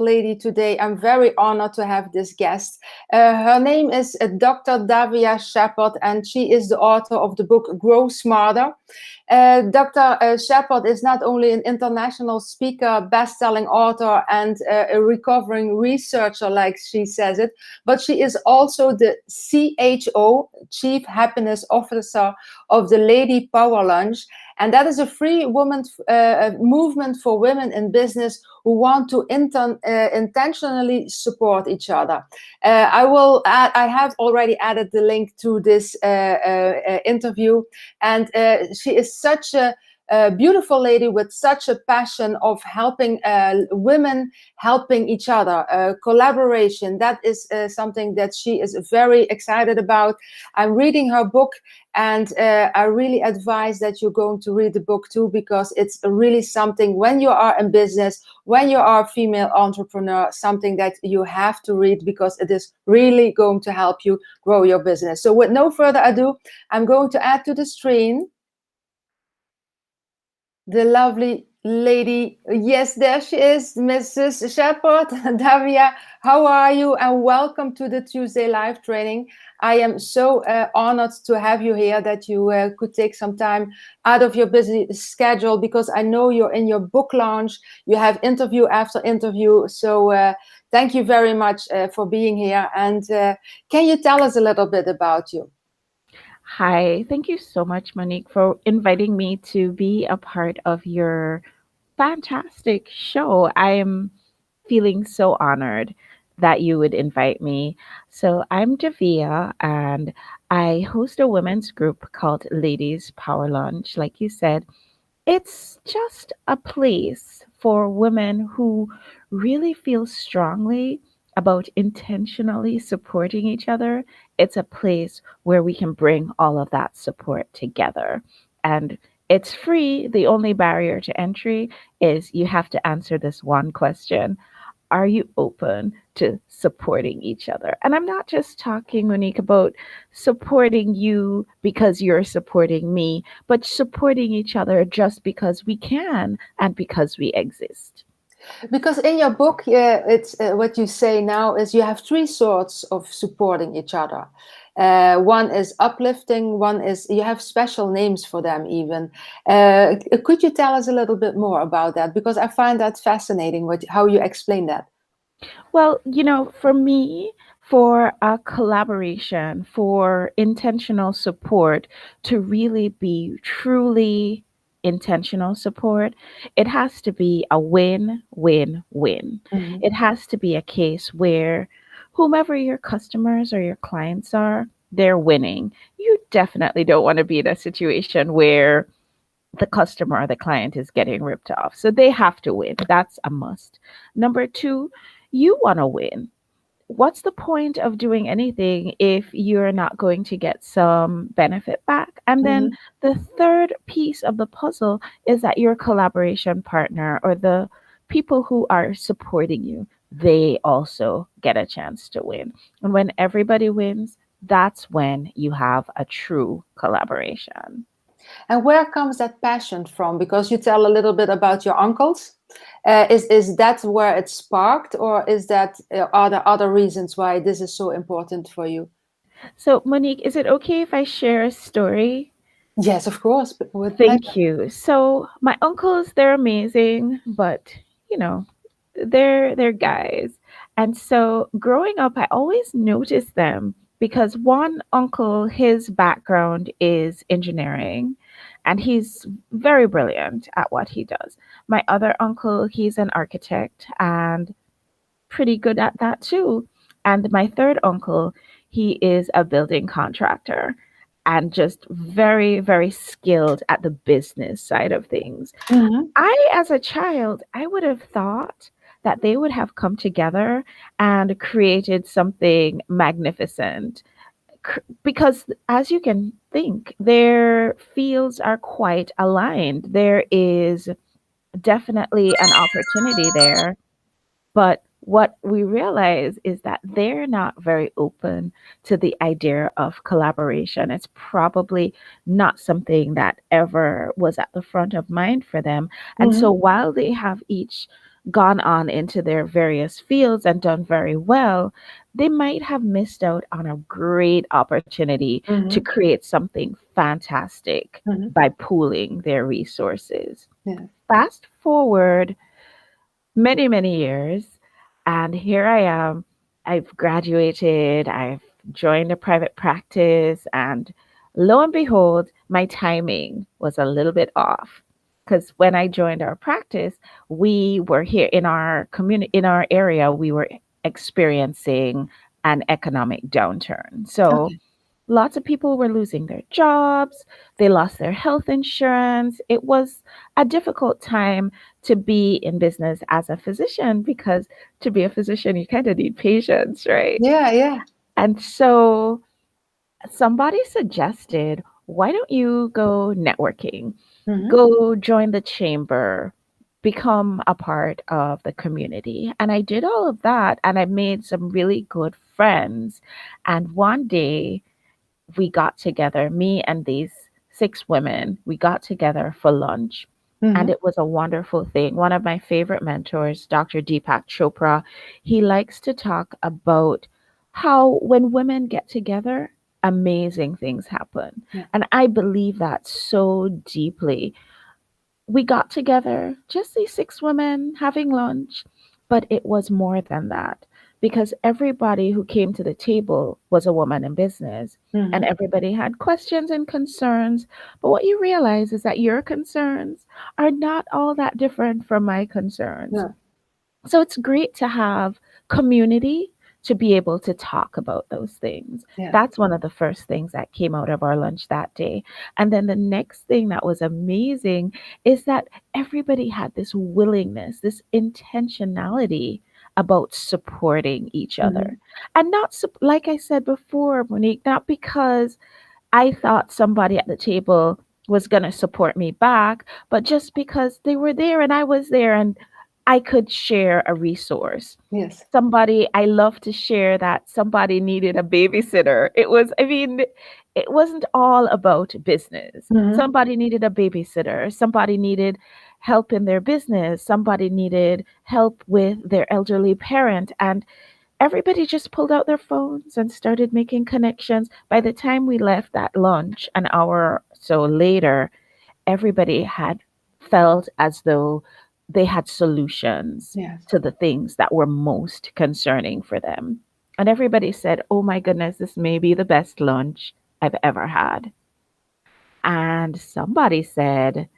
lady today. I'm very honored to have this guest. Her name is Dr. Shepherd, and she is the author of the book Grow Smarter. Dr. Shepherd is not only an international speaker, best-selling author, and a recovering researcher, like she says it, but she is also the CHO, Chief Happiness Officer of the Lady Power Lunch. And that is a free woman movement for women in business who want to intentionally support each other. I have already added the link to this interview, and she is such a beautiful lady with such a passion of helping women, helping each other, collaboration. That is something that she is very excited about. I'm reading her book, and I really advise that you're going to read the book too, because it's really something, when you are in business, when you are a female entrepreneur, something that you have to read, because it is really going to help you grow your business. So with no further ado, I'm going to add to the screen the lovely lady. Yes, there she is, Mrs. Shepherd. Davia, how are you? And welcome to the Tuesday live training. I am so honored to have you here, that you could take some time out of your busy schedule, because I know you're in your book launch. You have interview after interview. So thank you very much for being here. And can you tell us a little bit about you? Hi, thank you so much, Monique, for inviting me to be a part of your fantastic show. I am feeling so honored that you would invite me. So, I'm Davia, and I host a women's group called Ladies Power Lunch. Like you said, it's just a place for women who really feel strongly about intentionally supporting each other. It's a place where we can bring all of that support together. And it's free. The only barrier to entry is you have to answer this one question: are you open to supporting each other? And I'm not just talking, Monique, about supporting you because you're supporting me, but supporting each other just because we can and because we exist. Because in your book, it's what you say now is you have three sorts of supporting each other. One is uplifting, one is, you have special names for them even. Could you tell us a little bit more about that? Because I find that fascinating, how you explain that. Well, for me, for a collaboration, for intentional support to really be truly intentional support, it has to be a win, win, win. Mhm. It has to be a case where whomever your customers or your clients are, they're winning. You definitely don't want to be in a situation where the customer or the client is getting ripped off. So they have to win. That's a must. Number two, you want to win. What's the point of doing anything if you're not going to get some benefit back? And then Mhm. the third piece of the puzzle is that your collaboration partner or the people who are supporting you, they also get a chance to win. And when everybody wins, that's when you have a true collaboration. And where comes that passion from? Because you tell a little bit about your uncles. Is that where it sparked, or is that are there other reasons why this is so important for you? So, Monique, is it okay if I share a story? Yes, of course, but with Thank pleasure. you. So, my uncles, they're amazing, but you know, they're guys. And so, growing up, I always noticed them because one uncle, his background is engineering, and he's very brilliant at what he does. My other uncle, he's an architect and pretty good at that too. And my third uncle, he is a building contractor and just very, very skilled at the business side of things. Mhm. As a child, I would have thought that they would have come together and created something magnificent. Because, as you can think, their fields are quite aligned. There is definitely an opportunity there, but what we realize is that they're not very open to the idea of collaboration. It's probably not something that ever was at the front of mind for them. And so Mhm. while they have each gone on into their various fields and done very well, they might have missed out on a great opportunity to Mm-hmm. create something fantastic Mm-hmm. by pooling their resources. Yeah. Fast forward many, many years, and here I am. I've graduated, I've joined a private practice, and lo and behold, my timing was a little bit off. Because when I joined our practice, we were here in our community, in our area, we were experiencing an economic downturn. So Okay. lots of people were losing their jobs, they lost their health insurance. It was a difficult time to be in business as a physician because to be a physician, you kind of need patience, right? Yeah, yeah. And so somebody suggested, why don't you go networking? Mm-hmm. Go join the chamber, become a part of the community. And I did all of that and I made some really good friends. And one day, we got together, me and these 6 women, we got together for lunch. And Mm-hmm. it was a wonderful thing. One of my favorite mentors, Dr. Deepak Chopra, he likes to talk about how when women get together, amazing things happen. Yeah. And I believe that so deeply. We got together, just these 6 women having lunch, but it was more than that because everybody who came to the table was a woman in business and Mm-hmm. everybody had questions and concerns. But what you realize is that your concerns are not all that different from my concerns. Yeah. So it's great to have community to be able to talk about those things. Yeah. That's one of the first things that came out of our lunch that day. And then the next thing that was amazing is that everybody had this willingness, this intentionality about supporting each Mm-hmm. other. And not, like I said before, Monique, not because I thought somebody at the table was going to support me back, but just because they were there and I was there and I could share a resource. Yes. Somebody, I love to share that somebody needed a babysitter. It was, I mean, it wasn't all about business. Mm-hmm. Somebody needed a babysitter. Somebody needed help in their business. Somebody needed help with their elderly parent. And everybody just pulled out their phones and started making connections. By the time we left that lunch, an hour or so later, everybody had felt as though they had solutions Yes. to the things that were most concerning for them. And everybody said, oh my goodness, this may be the best lunch I've ever had. And somebody said,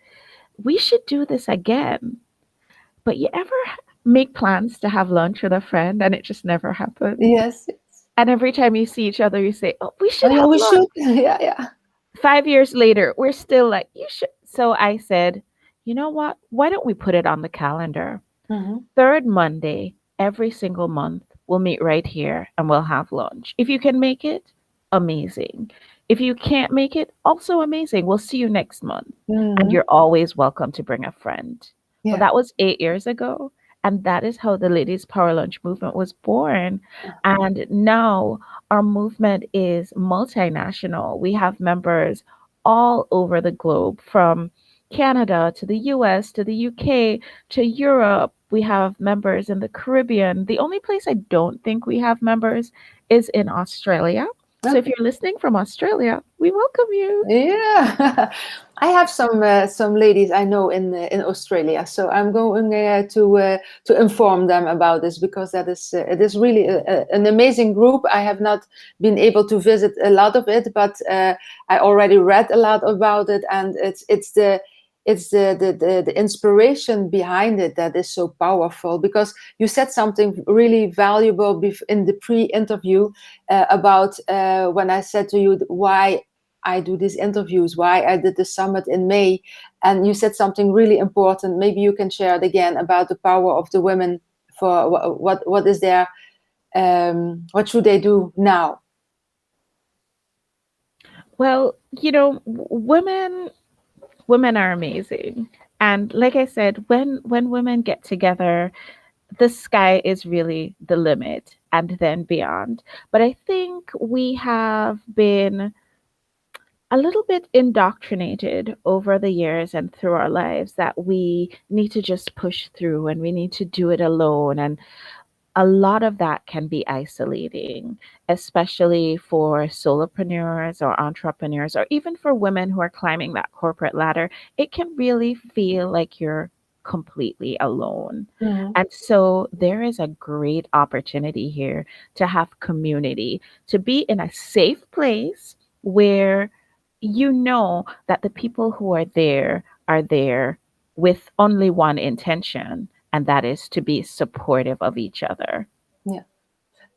we should do this again. But you ever make plans to have lunch with a friend and it just never happens? Yes. And every time you see each other, you say, oh, we Oh should yeah, have we lunch. should. Yeah, yeah. 5 years later, we're still like, you should. So I said, you know what? Why don't we put it on the calendar? Mm-hmm. Third Monday, every single month, we'll meet right here and we'll have lunch. If you can make it, amazing. If you can't make it, also amazing. We'll see you next month. And Mm-hmm. you're always welcome to bring a friend. Well, Yeah. that was 8 years ago. And that is how the Ladies Power Lunch movement was born. And now our movement is multinational. We have members all over the globe from Canada to the US to the UK to Europe. We have members in the Caribbean. The only place I don't think we have members is in Australia. So if Okay. you're listening from Australia, we welcome you. Yeah, I have some ladies I know in Australia, so I'm going to inform them about this because that is it is really an amazing group. I have not been able to visit a lot of it, but I already read a lot about it, and it's the inspiration behind it that is so powerful. Because you said something really valuable in the pre-interview about when I said to you why I do these interviews, why I did the summit in May. And you said something really important. Maybe you can share it again about the power of the women for what is their, what should they do now? Well, women are amazing. And like I said, when women get together, the sky is really the limit and then beyond. But I think we have been a little bit indoctrinated over the years and through our lives that we need to just push through and we need to do it alone. And a lot of that can be isolating, especially for solopreneurs or entrepreneurs, or even for women who are climbing that corporate ladder. It can really feel like you're completely alone. Mhm. And so there is a great opportunity here to have community, to be in a safe place where you know that the people who are there with only one intention, and that is to be supportive of each other. Yeah,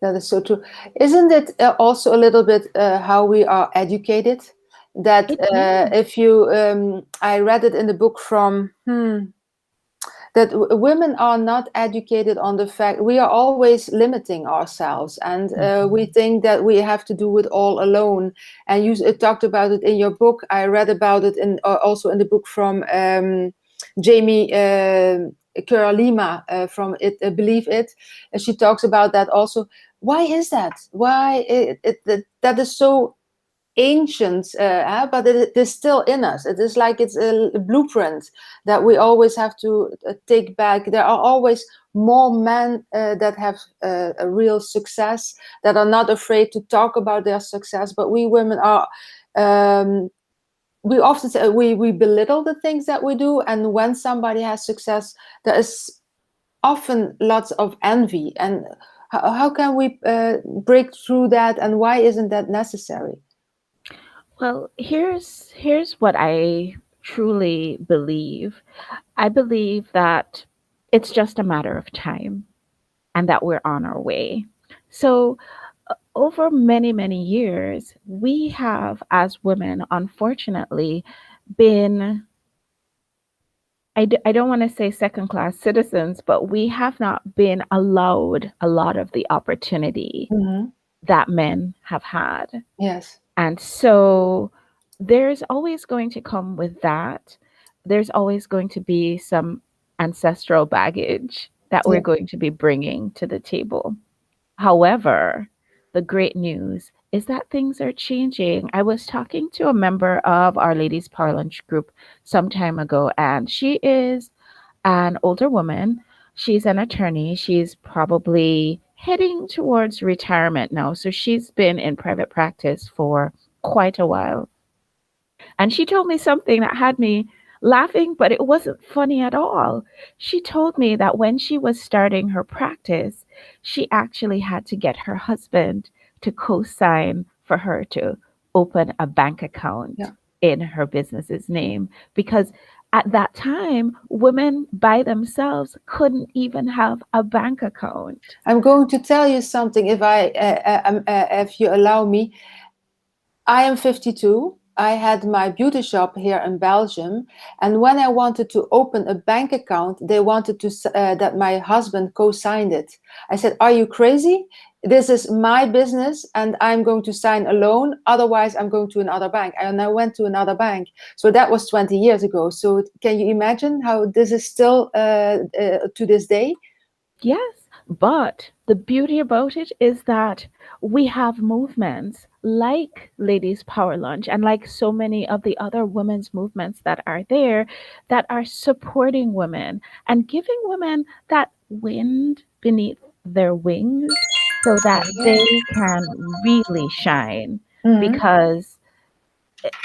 that is so true. Isn't it also a little bit how we are educated? That It is. if you, I read it in the book from, that women are not educated on the fact we are always limiting ourselves, and we Mhm. think that we have to do it all alone. And you talked about it in your book. I read about it in also in the book from Jamie Cura Lima from it Believe It. And she talks about that also. Why is that? Why that is so ancient, but it is still in us. It is like it's a blueprint that we always have to take back. There are always more men that have a real success, that are not afraid to talk about their success. But we women are. We often say, we belittle the things that we do, and when somebody has success, there is often lots of envy. And how can we break through that? And why isn't that necessary? Well, here's what I truly believe. I believe that it's just a matter of time and that we're on our way. So, over many, many years, we have, as women, unfortunately, been, I don't want to say second class citizens, but we have not been allowed a lot of the opportunity Hmm. that men have had. Yes. And so there's always going to come with that. There's always going to be some ancestral baggage that we're Yeah. going to be bringing to the table. However, the great news is that things are changing. I was talking to a member of Our Ladies Power Lunch group some time ago, and she is an older woman. She's an attorney. She's probably heading towards retirement now. So she's been in private practice for quite a while. And she told me something that had me laughing, but it wasn't funny at all. She told me that when she was starting her practice, she actually had to get her husband to co sign for her to open a bank account Yeah. in her business's name because at that time, women by themselves couldn't even have a bank account. I'm going to tell you something, if you allow me. I am 52. I had my beauty shop here in Belgium, and when I wanted to open a bank account, they wanted to that my husband co-signed it. I said, "Are you crazy? This is my business, and I'm going to sign alone. Otherwise, I'm going to another bank." And I went to another bank. So that was 20 years ago. So can you imagine how this is still to this day? Yes, but the beauty about it is that we have movements like Ladies Power Lunch and like so many of the other women's movements that are there that are supporting women and giving women that wind beneath their wings so that they can really shine Mhm. because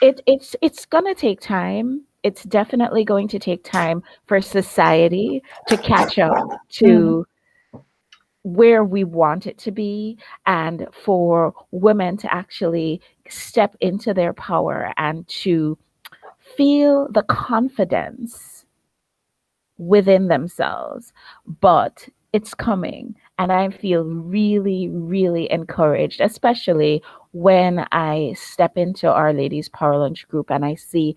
it's going to take time. It's definitely going to take time for society to catch up Mhm. to where we want it to be and for women to actually step into their power and to feel the confidence within themselves. But it's coming. And I feel really, really encouraged, especially when I step into Our Ladies Power Lunch group and I see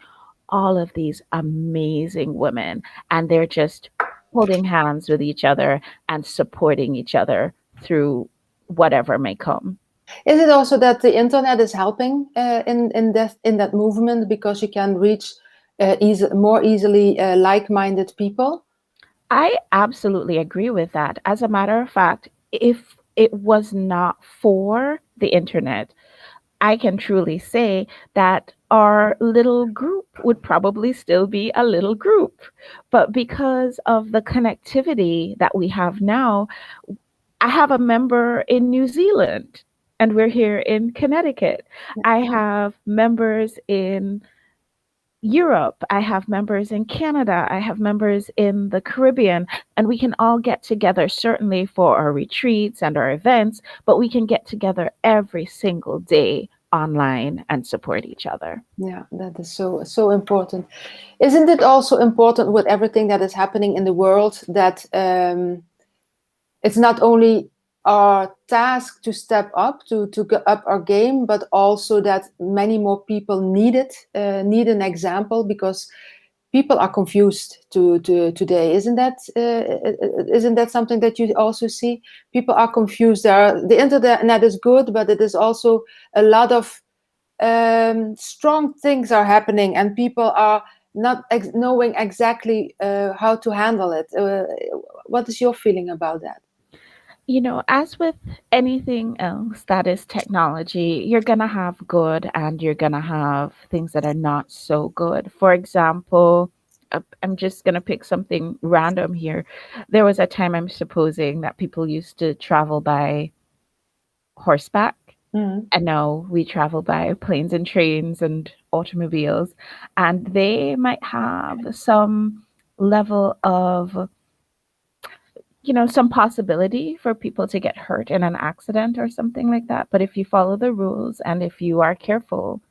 all of these amazing women and they're just holding hands with each other and supporting each other through whatever may come. Is it also that the internet is helping in that movement because you can reach more easily like-minded people? I absolutely agree with that. As a matter of fact, if it was not for the internet, I can truly say that our little group would probably still be a little group. But because of the connectivity that we have now, I have a member in New Zealand and we're here in Connecticut. I have members in Europe. I have members in Canada. I have members in the Caribbean. And we can all get together, certainly for our retreats and our events, but we can get together every single day online and support each other. Yeah, that is so important. Isn't it also important with everything that is happening in the world that it's not only our task to step up to go up our game, but also that many more people need it, need an example, because people are confused today. Isn't that something that you also see? People are confused. The internet is good, but it is also a lot of strong things are happening, and people are not knowing exactly how to handle it. What is your feeling about that? You know, as with anything else that is technology, you're going to have good and you're going to have things that are not so good. For example, I'm just going to pick something random here. There was a time, I'm supposing, that people used to travel by horseback. Mhm. And now we travel by planes and trains and automobiles. And they might have some level of, some possibility for people to get hurt in an accident or something like that. But if you follow the rules and if you are careful,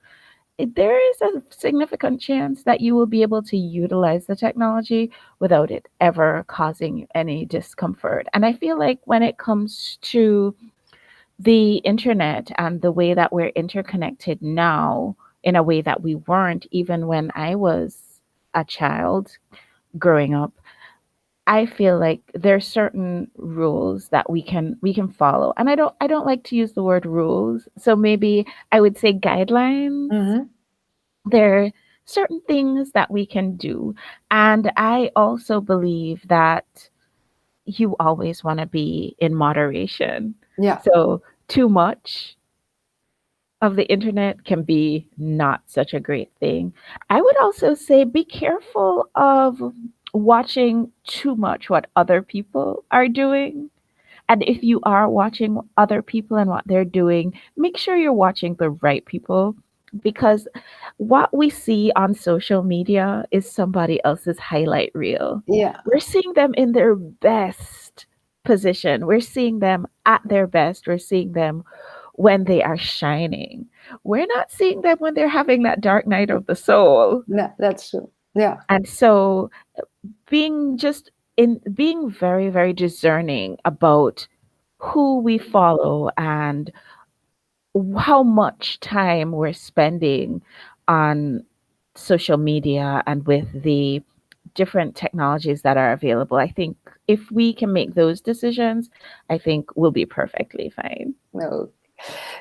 there is a significant chance that you will be able to utilize the technology without it ever causing you any discomfort. And I feel like when it comes to the internet and the way that we're interconnected now in a way that we weren't even when I was a child growing up, I feel like there's certain rules that we can follow. And I don't like to use the word rules. So maybe I would say guidelines. Mhm. There are certain things that we can do. And I also believe that you always want to be in moderation. Yeah. So too much of the internet can be not such a great thing. I would also say be careful of watching too much what other people are doing. And if you are watching other people and what they're doing, make sure you're watching the right people, because what we see on social media is somebody else's highlight reel. Yeah. We're seeing them in their best position. We're seeing them at their best. We're seeing them when they are shining. We're not seeing them when they're having that dark night of the soul. Yeah, that's true. Yeah. And so being very, very discerning about who we follow and how much time we're spending on social media and with the different technologies that are available. I think if we can make those decisions, I think we'll be perfectly fine. No.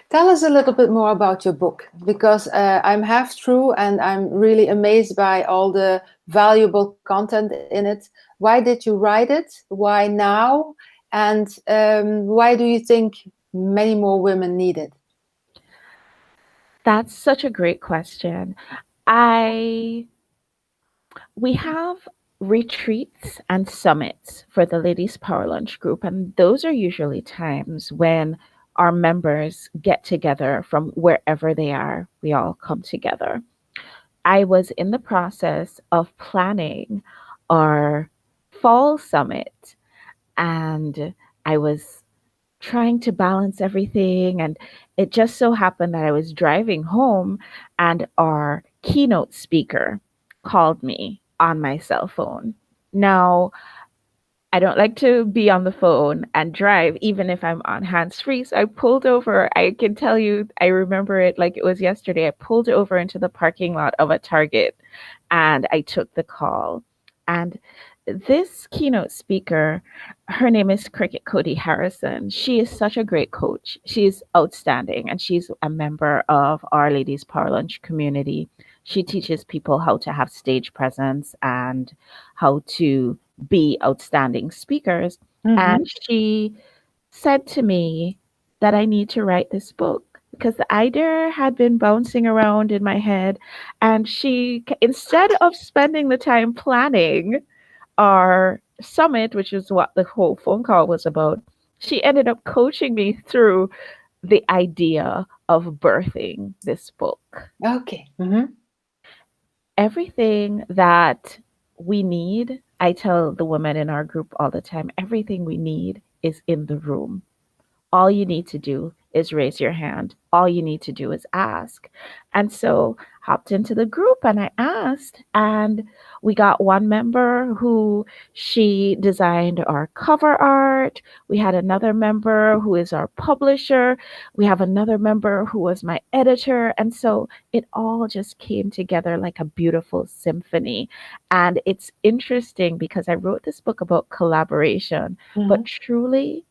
Tell us a little bit more about your book, because I'm half through and I'm really amazed by all the valuable content in it. Why did you write it? Why now? And why do you think many more women need it? That's such a great question. I We have retreats and summits for the Ladies Power Lunch group, and those are usually times when our members get together from wherever they are. We all come together. I was in the process of planning our fall summit, and I was trying to balance everything. And it just so happened that I was driving home and our keynote speaker called me on my cell phone. Now, I don't like to be on the phone and drive, even if I'm on hands free. So I pulled over. I can tell you, I remember it like it was yesterday. I pulled over into the parking lot of a Target and I took the call. And this keynote speaker, her name is Cricket Cody Harrison. She is such a great coach. She's outstanding, and she's a member of our Ladies Power Lunch community. She teaches people how to have stage presence and how to be outstanding speakers. Mm-hmm. And she said to me that I need to write this book because the idea had been bouncing around in my head. And instead of spending the time planning our summit, which is what the whole phone call was about, she ended up coaching me through the idea of birthing this book. Okay. Mm-hmm. Everything that we need, I tell the women in our group all the time, everything we need is in the room. All you need to do is raise your hand. All you need to do is ask. And so hopped into the group and I asked, and we got one member who she designed our cover art. We had another member who is our publisher. We have another member who was my editor. And so it all just came together like a beautiful symphony. And it's interesting because I wrote this book about collaboration, Mm-hmm. but truly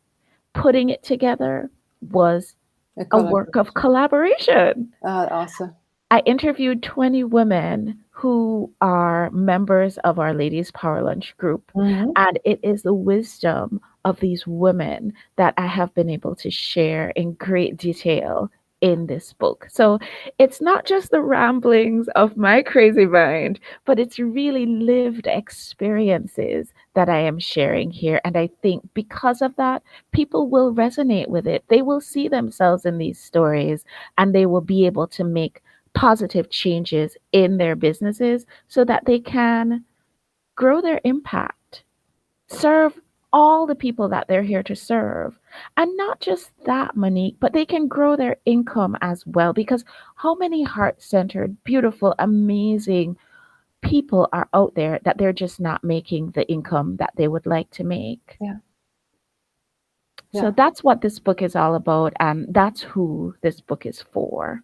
putting it together was A a work of collaboration. collaboration. Awesome. I interviewed 20 women who are members of our Ladies Power Lunch group, Mm-hmm. and it is the wisdom of these women that I have been able to share in great detail in this book. So it's not just the ramblings of my crazy mind, but it's really lived experiences that I am sharing here. And I think because of that, people will resonate with it. They will see themselves in these stories and they will be able to make positive changes in their businesses so that they can grow their impact, serve all the people that they're here to serve. And not just that, Monique, but they can grow their income as well. Because how many heart centered, beautiful, amazing people are out there that they're just not making the income that they would like to make? Yeah. So Yeah. that's what this book is all about. And that's who this book is for.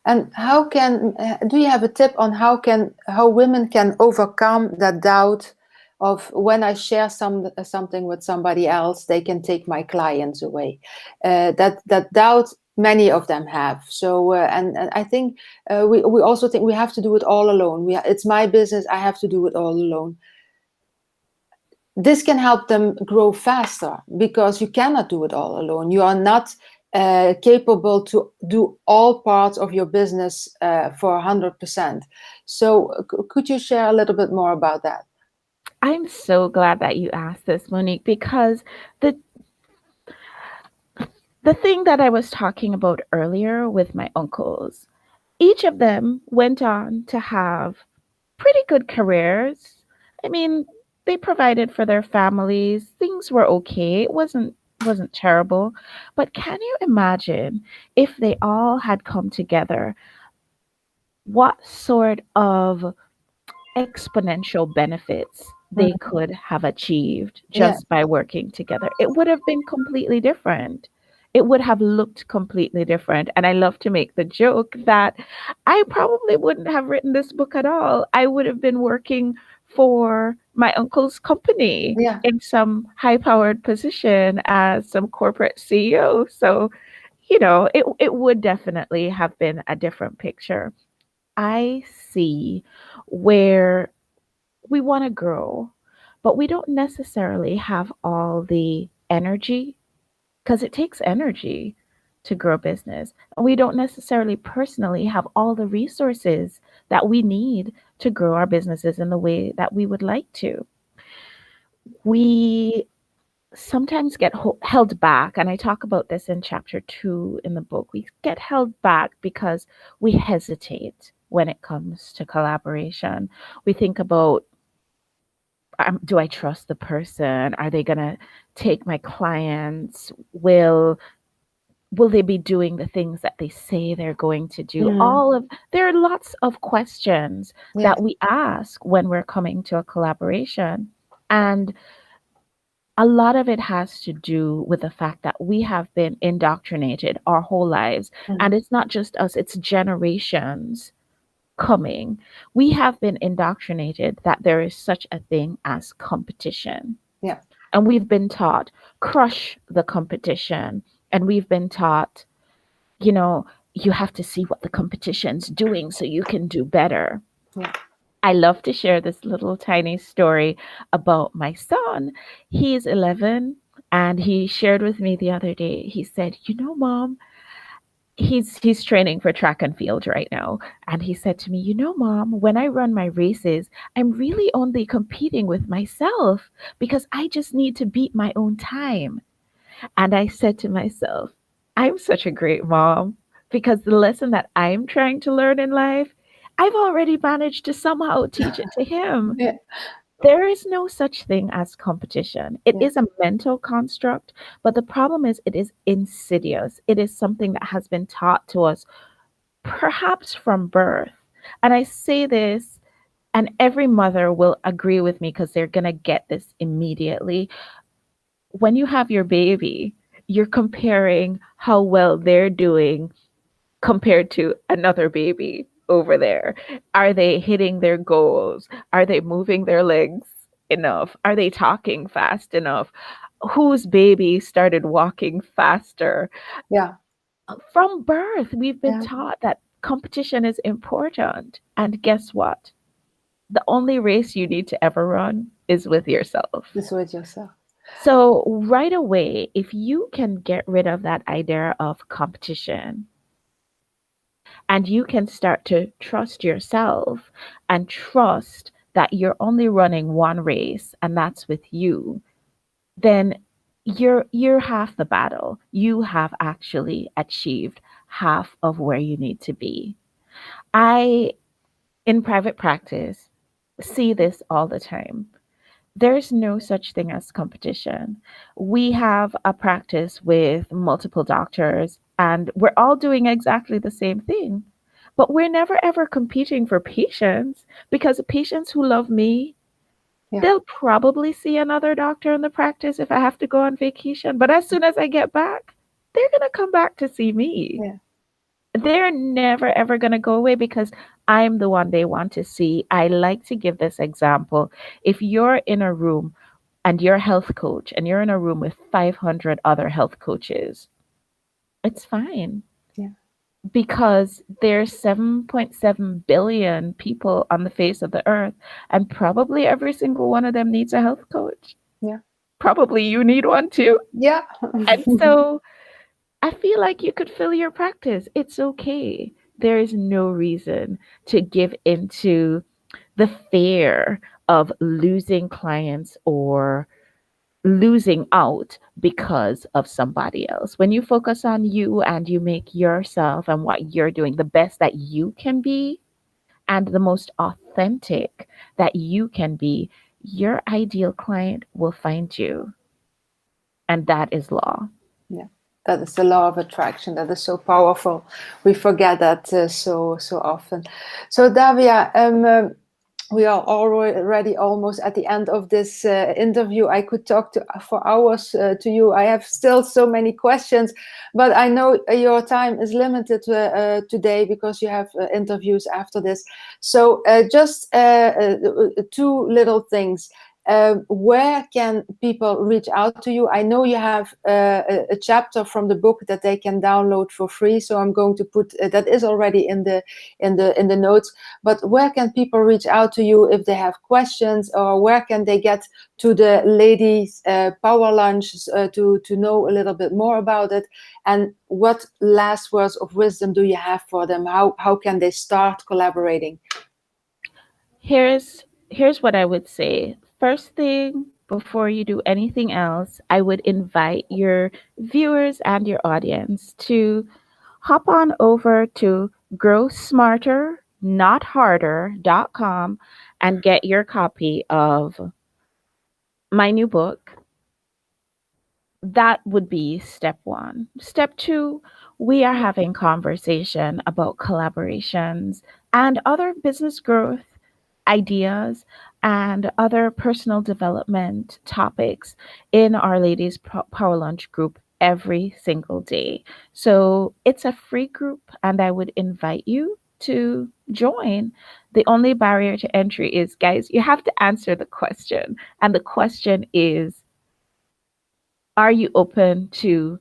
And how can do you have a tip on how women can overcome that doubt of when I share something with somebody else, they can take my clients away? That doubt many of them have. So and I think we also think we have to do it all alone. It's my business. I have to do it all alone. This can help them grow faster because you cannot do it all alone. You are not capable to do all parts of your business for 100%. So could you share a little bit more about that? I'm so glad that you asked this, Monique, because the the thing that I was talking about earlier with my uncles, each of them went on to have pretty good careers. I mean, they provided for their families. Things were okay. It wasn't terrible. But can you imagine if they all had come together, what sort of exponential benefits they Mhm. could have achieved Yeah, just by working together? It would have been completely different. It would have looked completely different. And I love to make the joke that I probably wouldn't have written this book at all. I would have been working for my uncle's company yeah, in some high powered position as some corporate CEO. So, it would definitely have been a different picture. I see where we want to grow, but we don't necessarily have all the energy because it takes energy to grow business. And we don't necessarily personally have all the resources that we need to grow our businesses in the way that we would like to. We sometimes get held back, and I talk about this in chapter 2 in the book. We get held back because we hesitate when it comes to collaboration. We think about, do I trust the person? Are they going to take my clients? Will they be doing the things that they say they're going to do? mhm, There are lots of questions yes, that we ask when we're coming to a collaboration. And a lot of it has to do with the fact that we have been indoctrinated our whole lives. And mhm, it's not just us, it's generations coming. We have been indoctrinated that there is such a thing as competition. yeah, And we've been taught, crush the competition. And we've been taught, you know, you have to see what the competition's doing so you can do better. yeah, I love to share this little tiny story about my son. He's 11 and he shared with me the other day. He said, "You know, Mom, he's training for track and field right now, and he said to me, "You know, Mom, when I run my races, I'm really only competing with myself because I just need to beat my own time." And I said to myself, I'm such a great mom because the lesson that I'm trying to learn in life, I've already managed to somehow teach it to him. Yeah, There is no such thing as competition. It yeah, is a mental construct, but the problem is it is insidious. It is something that has been taught to us perhaps from birth. And I say this, and every mother will agree with me because they're going to get this immediately. When you have your baby, you're comparing how well they're doing compared to another baby over there. Are they hitting their goals? Are they moving their legs enough? Are they talking fast enough? Whose baby started walking faster? yeah, From birth, we've been yeah. taught that competition is important. And guess what? The only race you need to ever run is with yourself. Just with yourself. So, right away, if you can get rid of that idea of competition and you can start to trust yourself and trust that you're only running one race and that's with you, then you're half the battle. You have actually achieved half of where you need to be. I in private practice see this all the time. There's no such thing as competition. We have a practice with multiple doctors, and we're all doing exactly the same thing. But we're never ever competing for patients because the patients who love me, Yeah, they'll probably see another doctor in the practice if I have to go on vacation. But as soon as I get back, they're going to come back to see me. yeah, They're never ever going to go away because I'm the one they want to see. I like to give this example. If you're in a room and you're a health coach and you're in a room with 500 other health coaches, it's fine yeah, because there's 7.7 billion people on the face of the earth, and probably every single one of them needs a health coach. yeah, Probably you need one too. yeah. And so I feel like you could fill your practice. It's okay. There is no reason to give into the fear of losing clients or losing out because of somebody else. When you focus on you and you make yourself and what you're doing the best that you can be and the most authentic that you can be, your ideal client will find you. And that is law. Yeah, that is the law of attraction. That is so powerful. We forget that so often. So Davia, we are already almost at the end of this interview. I could talk for hours to you. I have still so many questions, but I know your time is limited today because you have interviews after this. So just two little things. Where can people reach out to you? I know you have a chapter from the book that they can download for free, so I'm going to put that is already in the notes. But where can people reach out to you if they have questions, or where can they get to the ladies' power lunch to know a little bit more about it? And what last words of wisdom do you have for them? How can they start collaborating? Here's what I would say. First thing, before you do anything else, I would invite your viewers and your audience to hop on over to growsmarternotharder.com and get your copy of my new book. That would be step one. Step two, we are having conversation about collaborations and other business growth ideas and other personal development topics in our Ladies Power Lunch group every single day. So it's a free group, and I would invite you to join. The only barrier to entry is, guys, you have to answer the question. And the question is, are you open to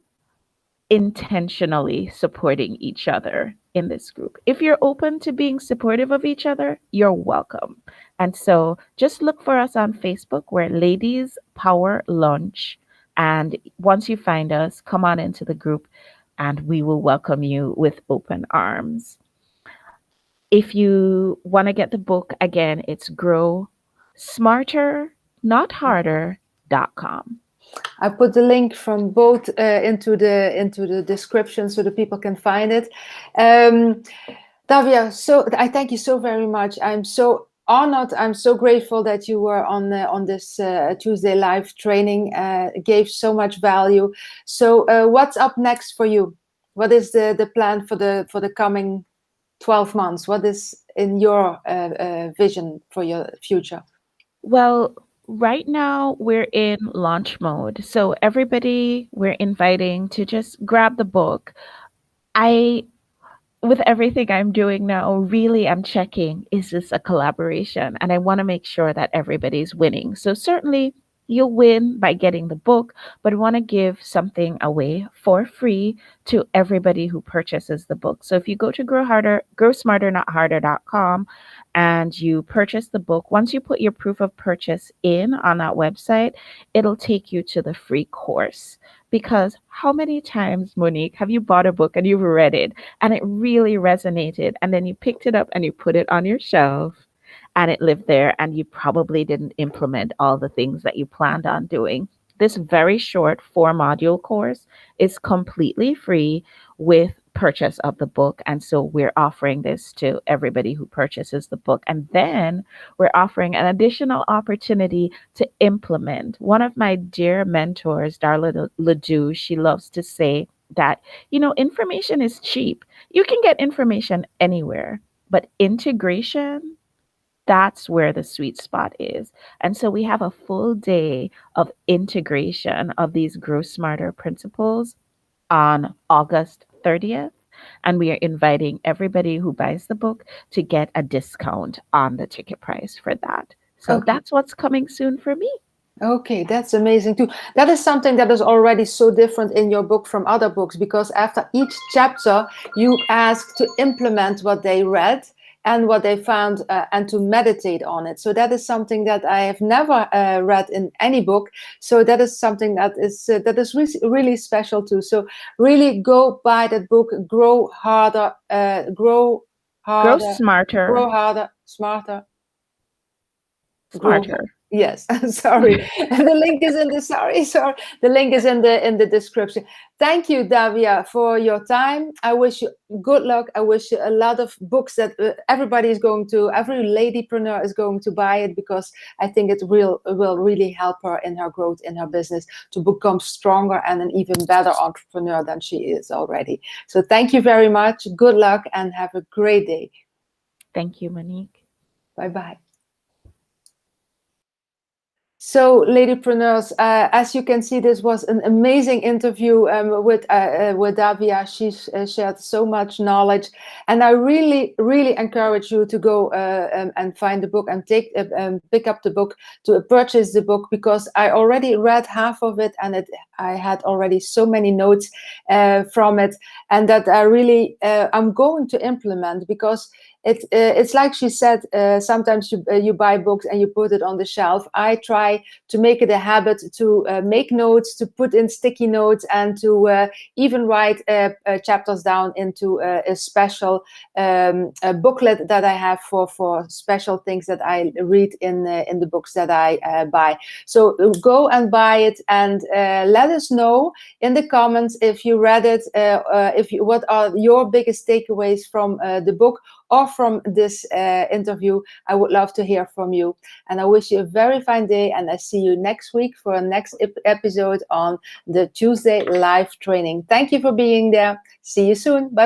intentionally supporting each other in this group? If you're open to being supportive of each other, you're welcome. And so just look for us on Facebook. We're Ladies Power Lunch. And once you find us, come on into the group. and we will welcome you with open arms. If you want to get the book, again, it's Grow Smarter, Not Harder.com. I put the link from both into the description so the people can find it. Davia, so I thank you so very much. I'm so honored. I'm so grateful that you were on this Tuesday live training. It gave so much value. So what's up next for you? What is the plan for the coming 12 months? What is in your vision for your future? Well, right now we're in launch mode. So everybody we're inviting to just grab the book. I with everything I'm doing now, really I'm checking, is this a collaboration? And I want to make sure that everybody's winning. So certainly you'll win by getting the book, but I want to give something away for free to everybody who purchases the book. So if you go to grow smarter, not harder.com and you purchase the book, once you put your proof of purchase in on that website, it'll take you to the free course. Because how many times, Monique, have you bought a book and you've read it and it really resonated, and then you picked it up and you put it on your shelf and it lived there, and you probably didn't implement all the things that you planned on doing? This very short 4 module course is completely free with purchase of the book. And so we're offering this to everybody who purchases the book. And then we're offering an additional opportunity to implement. One of my dear mentors, Darla Ledoux, she loves to say that, information is cheap. You can get information anywhere, but integration, that's where the sweet spot is. And so we have a full day of integration of these Grow Smarter principles on August 30th. And we are inviting everybody who buys the book to get a discount on the ticket price for that. So Okay. that's what's coming soon for me. Okay, that's amazing too. That is something that is already so different in your book from other books, because after each chapter, you ask to implement what they read and what they found, and to meditate on it. So that is something that I have never read in any book. So that is something that is really special too. So really go buy that book. Grow harder, grow Grow harder, smarter, grow harder, smarter. Grow. smarter. Yes, sorry. The link is in the sorry. The link is in the description. Thank you, Davia, for your time. I wish you good luck. I wish you a lot of books that every ladypreneur is going to buy it, because I think it will really help her in her growth in her business to become stronger and an even better entrepreneur than she is already. So thank you very much. Good luck and have a great day. Thank you, Monique. Bye-bye. So, ladypreneurs, as you can see, this was an amazing interview with Davia. She shared so much knowledge, and I really, really encourage you to go and find the book and pick up the book, to purchase the book, because I already read half of it, and I had already so many notes from it, and that I really I'm going to implement, because it's like she said, sometimes you buy books and you put it on the shelf. I try to make it a habit to make notes, to put in sticky notes, and to even write chapters down into a special a booklet that I have for special things that I read in the books that I buy. So go and buy it, and let us know in the comments if you read it, what are your biggest takeaways from the book or from this interview. I would love to hear from you. And I wish you a very fine day, and I see you next week for a next episode on the Tuesday live training. Thank you for being there. See you soon. Bye.